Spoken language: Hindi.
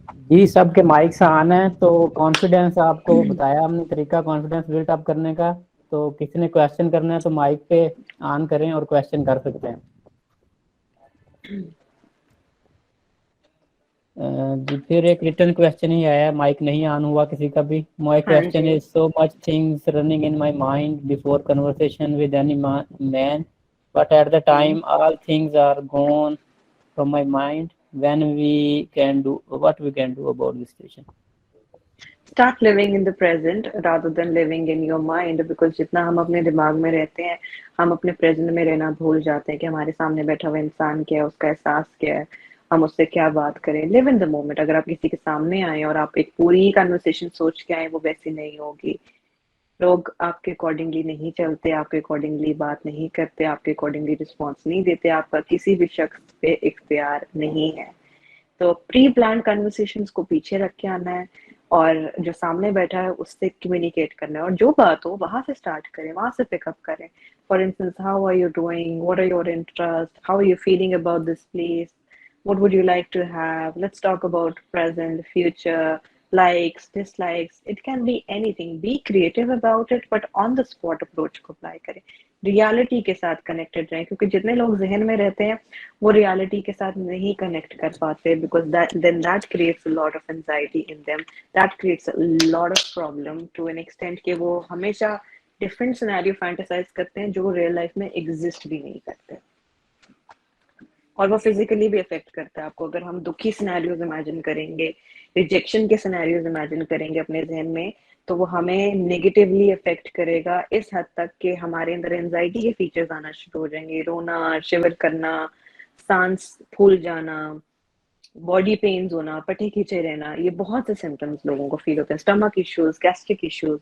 जी सबके माइक्स ऑन है, तो कॉन्फिडेंस आपको बताया हमने तरीका कॉन्फिडेंस बिल्ट अप करने का। तो किसी ने क्वेश्चन करना है तो माइक पे ऑन करें और क्वेश्चन कर सकते हैं। जी फिर एक रिटर्न क्वेश्चन ही आया, माइक नहीं ऑन हुआ किसी का भी। माय हाँ क्वेश्चन जी। Is so much things running in my mind before conversation with any man, but at the hmm. Time all things are gone from my mind, when we can do what we can do about this situation. Start living in the present rather than living in your mind, because जितना हम अपने दिमाग में रहते हैं हम अपने प्रेजेंट में रहना भूल जाते हैं कि हमारे सामने बैठा हुआ इंसान क्या है, उसका एहसास क्या है, हम उससे क्या बात करें। Live in the moment. अगर आप किसी के सामने आए और आप एक पूरी कन्वर्सेशन सोच के आए, वो वैसी नहीं होगी। लोग आपके अकॉर्डिंगली नहीं चलते, आपके अकॉर्डिंगली बात नहीं करते, आपके अकॉर्डिंगली रिस्पॉन्स नहीं देते। आपका किसी भी शख्स पे इख्तियार नहीं है। तो प्री प्लान कन्वर्सेशंस को पीछे रख के आना है और जो सामने बैठा है उससे कम्युनिकेट करना है, और जो बात हो वहां से स्टार्ट करें, वहां से पिकअप करें। For instance, how are you doing, what are your interest, how are you feeling about this place, what would you like to have, let's talk about present, future, likes, dislikes, it can be anything. Be creative about it, but on the spot approach को apply करें। रियलिटी के साथ कनेक्टेड रहें, क्योंकि जितने लोग जहन में रहते हैं वो रियलिटी के साथ नहीं कनेक्ट कर पाते, because that creates a lot of anxiety in them, that creates a lot of problem to an extent कि वो हमेशा डिफरेंट सिनेरियो फैंटेसाइज करते हैं जो रियल लाइफ में एग्जिस्ट भी नहीं करते, और वो फिजिकली भी अफेक्ट करता है आपको। अगर हम दुखी सिनेरियोज इमेजिन करेंगे, रिजेक्शन के सिनेरियोज इमेजिन करेंगे अपने जहन में, तो वो हमें नेगेटिवली अफेक्ट करेगा इस हद तक कि हमारे अंदर एंजाइटी के फीचर्स आना शुरू हो जाएंगे, रोना, शिवर करना, सांस फूल जाना, बॉडी पेन्स होना, पटे खींचे रहना। ये बहुत से सिम्टम्स लोगों को फील होते हैं, स्टमक इश्यूज, गैस्ट्रिक इश्यूज।